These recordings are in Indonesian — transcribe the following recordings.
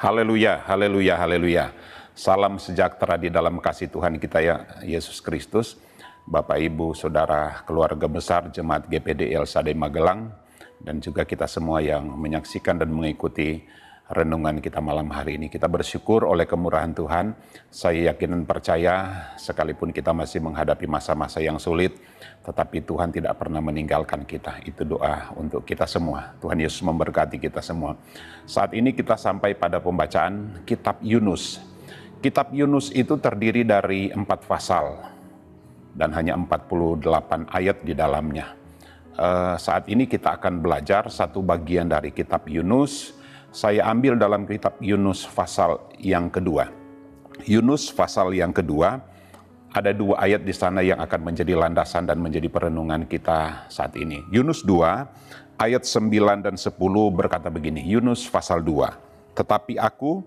Haleluya, haleluya, haleluya. Salam sejahtera di dalam kasih Tuhan kita ya Yesus Kristus. Bapak, Ibu, Saudara, keluarga besar Jemaat GPD LSAD Magelang, dan juga kita semua yang menyaksikan dan mengikuti renungan kita malam hari ini. Kita bersyukur oleh kemurahan Tuhan. Saya yakin dan percaya sekalipun kita masih menghadapi masa-masa yang sulit, tetapi Tuhan tidak pernah meninggalkan kita. Itu doa untuk kita semua. Tuhan Yesus memberkati kita semua. Saat ini kita sampai pada pembacaan Kitab Yunus. Kitab Yunus itu terdiri dari 4 pasal dan hanya 48 ayat di dalamnya. Saat ini kita akan belajar satu bagian dari Kitab Yunus. Saya ambil dalam Kitab Yunus pasal yang kedua. Yunus pasal yang kedua, ada 2 ayat di sana yang akan menjadi landasan dan menjadi perenungan kita saat ini. Yunus 2 ayat 9 dan 10 berkata begini. Yunus pasal 2. Tetapi aku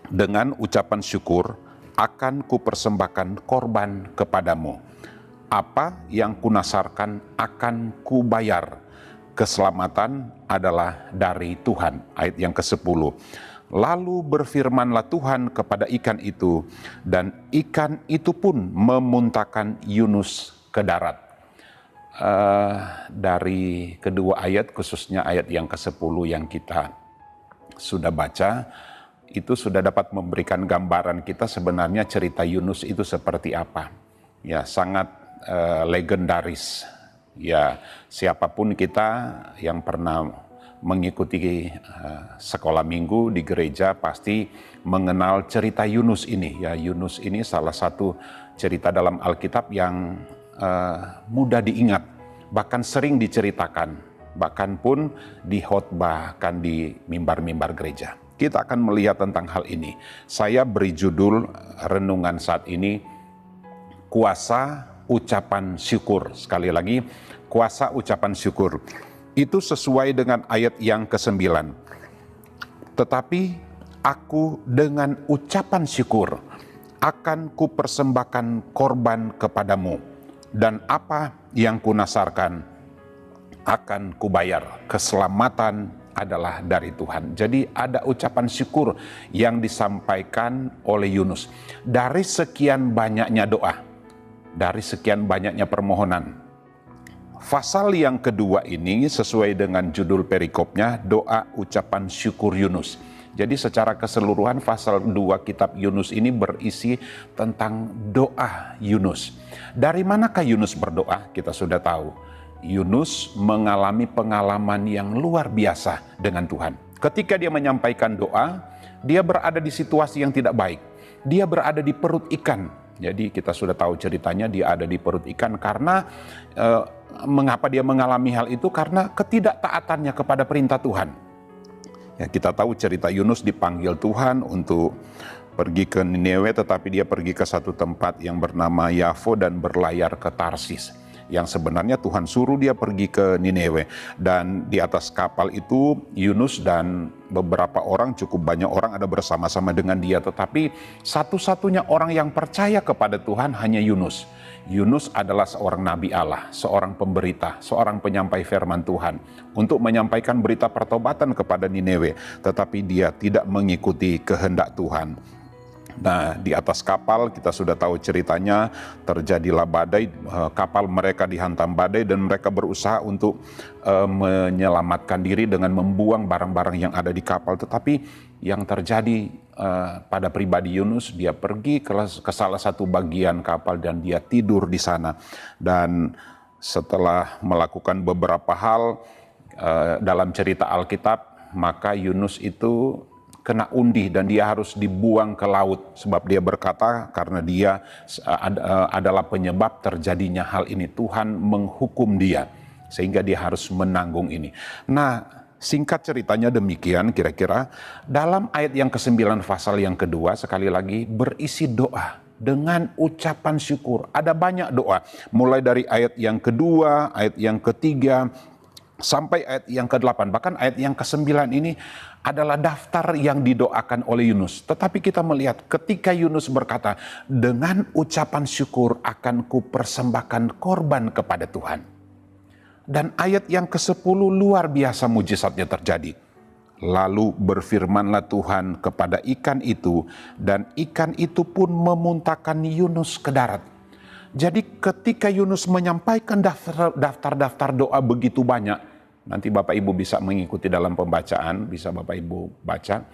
dengan ucapan syukur akan kupersembahkan korban kepadamu. Apa yang kunasarkan akan kubayar. Keselamatan adalah dari Tuhan. Ayat yang ke-10. Lalu berfirmanlah Tuhan kepada ikan itu, dan ikan itu pun memuntahkan Yunus ke darat. Dari kedua ayat, khususnya ayat yang ke-10 yang kita sudah baca, itu sudah dapat memberikan gambaran kita sebenarnya cerita Yunus itu seperti apa. Ya, sangat legendaris. Ya, siapapun kita yang pernah mengikuti sekolah minggu di gereja pasti mengenal cerita Yunus ini. Ya, Yunus ini salah satu cerita dalam Alkitab yang mudah diingat, bahkan sering diceritakan, bahkan pun dihotbahkan di mimbar-mimbar gereja. Kita akan melihat tentang hal ini. Saya beri judul renungan saat ini, kuasa ucapan syukur. Sekali lagi, kuasa ucapan syukur. Itu sesuai dengan ayat yang ke-9. Tetapi aku dengan ucapan syukur akan kupersembahkan korban kepadamu, dan apa yang kunasarkan akan kubayar. Keselamatan adalah dari Tuhan. Jadi ada ucapan syukur yang disampaikan oleh Yunus. Dari sekian banyaknya doa, dari sekian banyaknya permohonan, pasal yang kedua ini sesuai dengan judul perikopnya, doa ucapan syukur Yunus. Jadi secara keseluruhan pasal 2 kitab Yunus ini berisi tentang doa Yunus. Dari manakah Yunus berdoa? Kita sudah tahu. Yunus mengalami pengalaman yang luar biasa dengan Tuhan. Ketika dia menyampaikan doa, dia berada di situasi yang tidak baik. Dia berada di perut ikan. Jadi kita sudah tahu ceritanya, dia ada di perut ikan karena mengapa dia mengalami hal itu? Karena ketidaktaatannya kepada perintah Tuhan. Ya, kita tahu cerita Yunus dipanggil Tuhan untuk pergi ke Niniwe, tetapi dia pergi ke satu tempat yang bernama Yafo dan berlayar ke Tarsis. Yang sebenarnya Tuhan suruh dia pergi ke Niniwe. Dan di atas kapal itu Yunus dan beberapa orang, cukup banyak orang ada bersama-sama dengan dia. Tetapi satu-satunya orang yang percaya kepada Tuhan hanya Yunus. Yunus adalah seorang nabi Allah, seorang pemberita, seorang penyampai firman Tuhan untuk menyampaikan berita pertobatan kepada Niniwe. Tetapi dia tidak mengikuti kehendak Tuhan. Nah, di atas kapal kita sudah tahu ceritanya, terjadilah badai, kapal mereka dihantam badai dan mereka berusaha untuk menyelamatkan diri dengan membuang barang-barang yang ada di kapal. Tetapi yang terjadi pada pribadi Yunus, dia pergi ke salah satu bagian kapal dan dia tidur di sana. Dan setelah melakukan beberapa hal dalam cerita Alkitab, maka Yunus itu kena undi dan dia harus dibuang ke laut, sebab dia berkata karena dia adalah penyebab terjadinya hal ini. Tuhan menghukum dia sehingga dia harus menanggung ini. Nah, singkat ceritanya demikian kira-kira. Dalam ayat yang ke-9 pasal yang kedua, sekali lagi berisi doa dengan ucapan syukur. Ada banyak doa, mulai dari ayat yang kedua, ayat yang ketiga, sampai ayat yang ke-8. Bahkan ayat yang ke-9 ini adalah daftar yang didoakan oleh Yunus. Tetapi kita melihat ketika Yunus berkata, dengan ucapan syukur akan kupersembahkan korban kepada Tuhan. Dan ayat yang ke-10 luar biasa mujizatnya terjadi. Lalu berfirmanlah Tuhan kepada ikan itu, dan ikan itu pun memuntahkan Yunus ke darat. Jadi ketika Yunus menyampaikan daftar doa begitu banyak, nanti Bapak Ibu bisa mengikuti dalam pembacaan, bisa Bapak Ibu baca.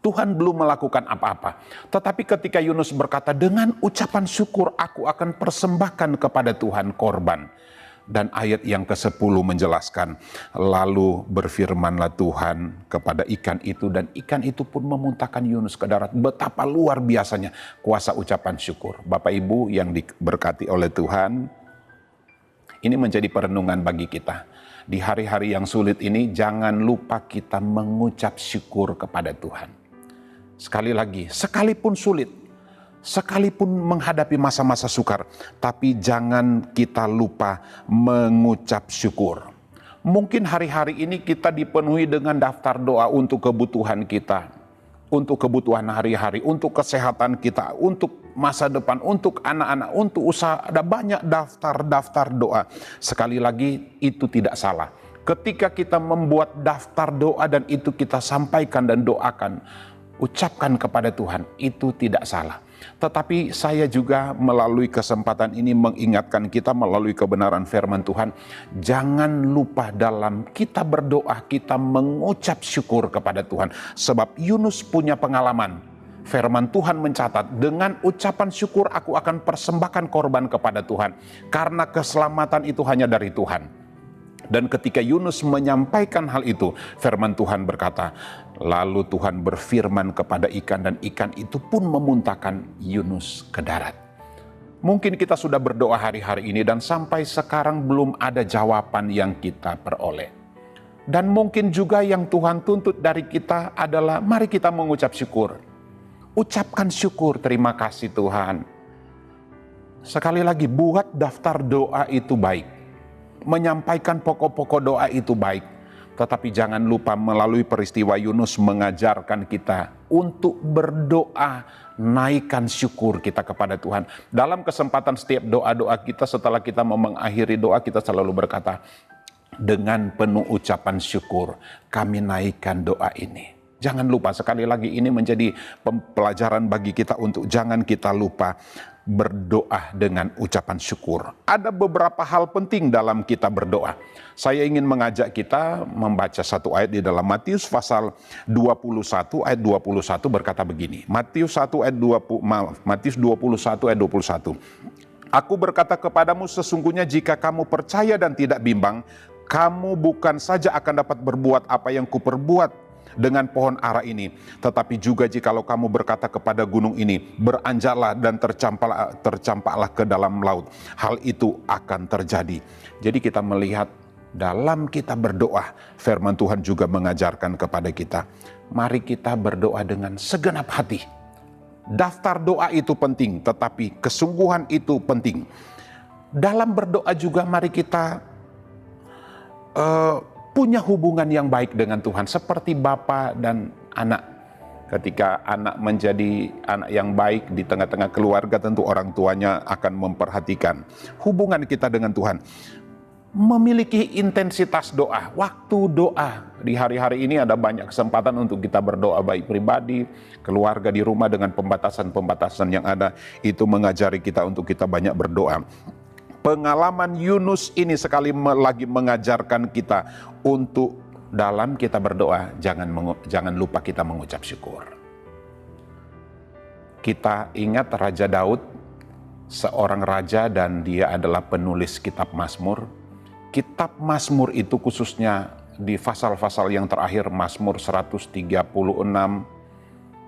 Tuhan belum melakukan apa-apa. Tetapi ketika Yunus berkata, dengan ucapan syukur aku akan persembahkan kepada Tuhan korban. Dan ayat yang ke-10 menjelaskan, lalu berfirmanlah Tuhan kepada ikan itu, dan ikan itu pun memuntahkan Yunus ke darat. Betapa luar biasanya kuasa ucapan syukur. Bapak Ibu yang diberkati oleh Tuhan, ini menjadi perenungan bagi kita. Di hari-hari yang sulit ini, jangan lupa kita mengucap syukur kepada Tuhan. Sekali lagi, sekalipun sulit, sekalipun menghadapi masa-masa sukar, tapi jangan kita lupa mengucap syukur. Mungkin hari-hari ini kita dipenuhi dengan daftar doa untuk kebutuhan kita, untuk kebutuhan hari-hari, untuk kesehatan kita, untuk masa depan, untuk anak-anak, untuk usaha. Ada banyak daftar-daftar doa. Sekali lagi, itu tidak salah. Ketika kita membuat daftar doa dan itu kita sampaikan dan doakan, ucapkan kepada Tuhan, itu tidak salah. Tetapi saya juga melalui kesempatan ini mengingatkan kita melalui kebenaran firman Tuhan, jangan lupa dalam kita berdoa, kita mengucap syukur kepada Tuhan. Sebab Yunus punya pengalaman. Firman Tuhan mencatat, dengan ucapan syukur aku akan persembahkan korban kepada Tuhan. Karena keselamatan itu hanya dari Tuhan. Dan ketika Yunus menyampaikan hal itu, firman Tuhan berkata, lalu Tuhan berfirman kepada ikan, dan ikan itu pun memuntahkan Yunus ke darat. Mungkin kita sudah berdoa hari-hari ini dan sampai sekarang belum ada jawaban yang kita peroleh. Dan mungkin juga yang Tuhan tuntut dari kita adalah mari kita mengucap syukur. Ucapkan syukur, terima kasih Tuhan. Sekali lagi, buat daftar doa itu baik. Menyampaikan pokok-pokok doa itu baik. Tetapi jangan lupa melalui peristiwa Yunus mengajarkan kita untuk berdoa, naikkan syukur kita kepada Tuhan. Dalam kesempatan setiap doa-doa kita, setelah kita mengakhiri doa, kita selalu berkata, dengan penuh ucapan syukur kami naikkan doa ini. Jangan lupa, sekali lagi ini menjadi pelajaran bagi kita untuk jangan kita lupa berdoa dengan ucapan syukur. Ada beberapa hal penting dalam kita berdoa. Saya ingin mengajak kita membaca satu ayat di dalam Matius pasal 21 ayat 21 berkata begini. Matius 21 ayat 21. Aku berkata kepadamu, sesungguhnya jika kamu percaya dan tidak bimbang, kamu bukan saja akan dapat berbuat apa yang kuperbuat dengan pohon ara ini, tetapi juga jikalau kamu berkata kepada gunung ini, beranjaklah dan tercampaklah ke dalam laut, hal itu akan terjadi. Jadi kita melihat dalam kita berdoa, firman Tuhan juga mengajarkan kepada kita, mari kita berdoa dengan segenap hati. Daftar doa itu penting, tetapi kesungguhan itu penting. Dalam berdoa juga mari kita punya hubungan yang baik dengan Tuhan, seperti bapa dan anak. Ketika anak menjadi anak yang baik di tengah-tengah keluarga, tentu orang tuanya akan memperhatikan hubungan kita dengan Tuhan. Memiliki intensitas doa, waktu doa. Di hari-hari ini ada banyak kesempatan untuk kita berdoa, baik pribadi, keluarga, di rumah, dengan pembatasan-pembatasan yang ada. Itu mengajari kita untuk kita banyak berdoa. Pengalaman Yunus ini sekali lagi mengajarkan kita untuk dalam kita berdoa, jangan lupa kita mengucap syukur. Kita ingat Raja Daud, seorang raja dan dia adalah penulis kitab Mazmur. Kitab Mazmur itu khususnya di pasal-pasal yang terakhir, Mazmur 136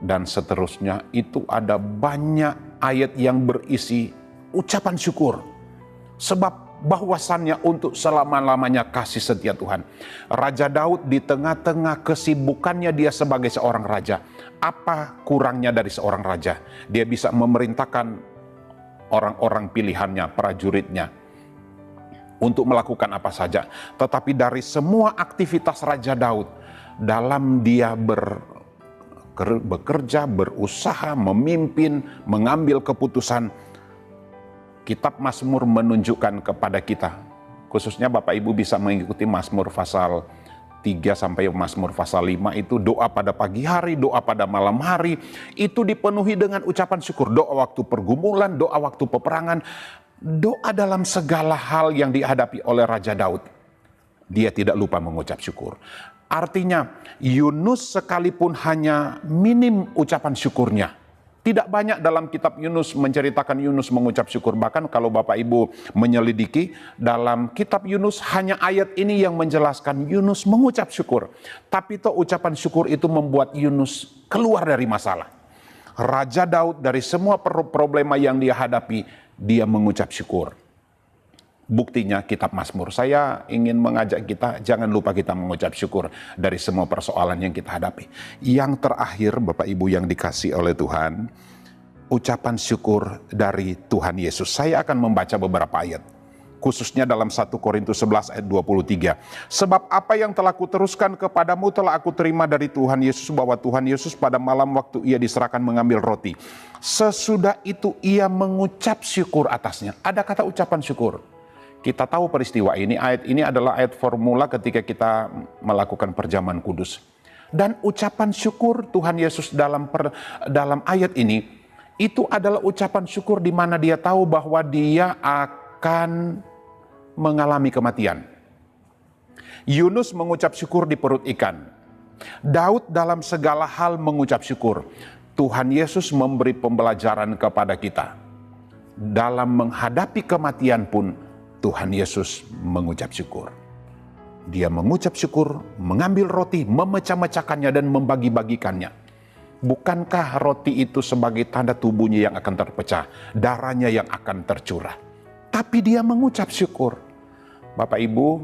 dan seterusnya, itu ada banyak ayat yang berisi ucapan syukur. Sebab bahwasannya untuk selama-lamanya kasih setia Tuhan. Raja Daud di tengah-tengah kesibukannya dia sebagai seorang raja. Apa kurangnya dari seorang raja? Dia bisa memerintahkan orang-orang pilihannya, prajuritnya, untuk melakukan apa saja. Tetapi dari semua aktivitas Raja Daud, dalam dia bekerja, berusaha, memimpin, mengambil keputusan, Kitab Mazmur menunjukkan kepada kita, khususnya Bapak Ibu bisa mengikuti Mazmur pasal 3 3 sampai Mazmur pasal 5 itu doa pada pagi hari, doa pada malam hari, itu dipenuhi dengan ucapan syukur. Doa waktu pergumulan, doa waktu peperangan, doa dalam segala hal yang dihadapi oleh Raja Daud. Dia tidak lupa mengucap syukur. Artinya Yunus sekalipun hanya minim ucapan syukurnya. Tidak banyak dalam kitab Yunus menceritakan Yunus mengucap syukur. Bahkan kalau Bapak Ibu menyelidiki dalam kitab Yunus, hanya ayat ini yang menjelaskan Yunus mengucap syukur. Tapi toh ucapan syukur itu membuat Yunus keluar dari masalah. Raja Daud dari semua problema yang dia hadapi, dia mengucap syukur. Buktinya kitab Mazmur. Saya ingin mengajak kita, jangan lupa kita mengucap syukur dari semua persoalan yang kita hadapi. Yang terakhir, Bapak Ibu yang dikasih oleh Tuhan, ucapan syukur dari Tuhan Yesus. Saya akan membaca beberapa ayat, khususnya dalam 1 Korintus 11 ayat 23. Sebab apa yang telah kuteruskan kepadamu telah aku terima dari Tuhan Yesus, bahwa Tuhan Yesus pada malam waktu ia diserahkan mengambil roti, sesudah itu ia mengucap syukur atasnya. Ada kata ucapan syukur. Kita tahu peristiwa ini, ayat ini adalah ayat formula ketika kita melakukan perjamuan kudus. Dan ucapan syukur Tuhan Yesus dalam ayat ini, itu adalah ucapan syukur di mana dia tahu bahwa dia akan mengalami kematian. Yunus mengucap syukur di perut ikan. Daud dalam segala hal mengucap syukur. Tuhan Yesus memberi pembelajaran kepada kita. Dalam menghadapi kematian pun, Tuhan Yesus mengucap syukur. Dia mengucap syukur, mengambil roti, memecah-mecahkannya dan membagi-bagikannya. Bukankah roti itu sebagai tanda tubuhnya yang akan terpecah, darahnya yang akan tercurah? Tapi dia mengucap syukur. Bapak Ibu,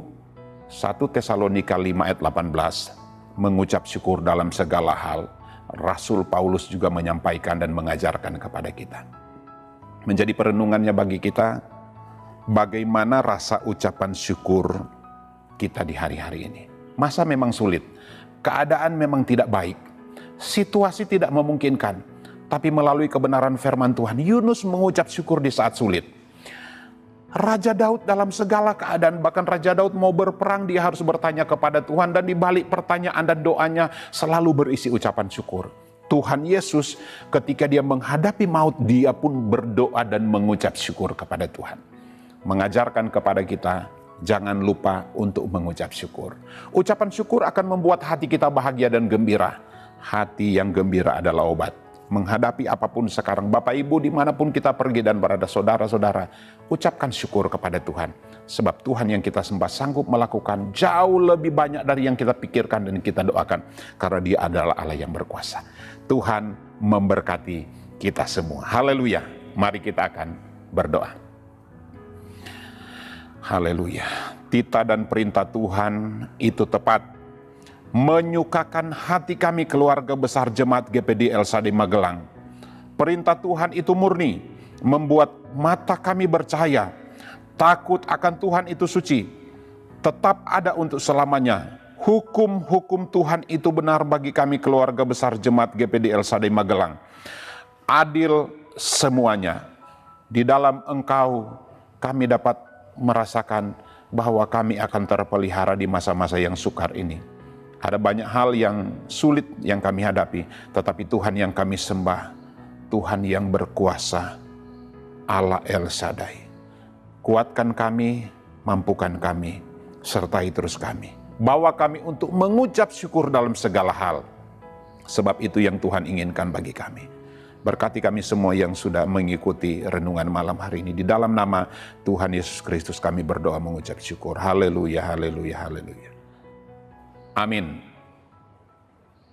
1 Tesalonika 5 ayat 18, mengucap syukur dalam segala hal. Rasul Paulus juga menyampaikan dan mengajarkan kepada kita. Menjadi perenungannya bagi kita, bagaimana rasa ucapan syukur kita di hari-hari ini. Masa memang sulit, keadaan memang tidak baik, situasi tidak memungkinkan, tapi melalui kebenaran firman Tuhan, Yunus mengucap syukur di saat sulit. Raja Daud dalam segala keadaan, bahkan Raja Daud mau berperang, dia harus bertanya kepada Tuhan, dan di balik pertanyaan dan doanya selalu berisi ucapan syukur. Tuhan Yesus ketika dia menghadapi maut, dia pun berdoa dan mengucap syukur kepada Tuhan. Mengajarkan kepada kita, jangan lupa untuk mengucap syukur. Ucapan syukur akan membuat hati kita bahagia dan gembira. Hati yang gembira adalah obat. Menghadapi apapun sekarang, Bapak Ibu dimanapun kita pergi dan berada saudara-saudara, ucapkan syukur kepada Tuhan. Sebab Tuhan yang kita sembah sanggup melakukan jauh lebih banyak dari yang kita pikirkan dan kita doakan. Karena dia adalah Allah yang berkuasa. Tuhan memberkati kita semua. Haleluya. Mari kita akan berdoa. Haleluya. Titah dan perintah Tuhan itu tepat, menyukakan hati kami keluarga besar Jemaat GPD El Shaddai Magelang. Perintah Tuhan itu murni, membuat mata kami bercahaya. Takut akan Tuhan itu suci, tetap ada untuk selamanya. Hukum-hukum Tuhan itu benar bagi kami keluarga besar Jemaat GPD El Shaddai Magelang. Adil semuanya. Di dalam Engkau kami dapat merasakan bahwa kami akan terpelihara di masa-masa yang sukar ini. Ada banyak hal yang sulit yang kami hadapi, tetapi Tuhan yang kami sembah, Tuhan yang berkuasa, Allah El Shaddai. Kuatkan kami, mampukan kami, sertai terus kami. Bawa kami untuk mengucap syukur dalam segala hal, sebab itu yang Tuhan inginkan bagi kami. Berkati kami semua yang sudah mengikuti renungan malam hari ini. Di dalam nama Tuhan Yesus Kristus kami berdoa mengucap syukur. Haleluya, haleluya, haleluya. Amin.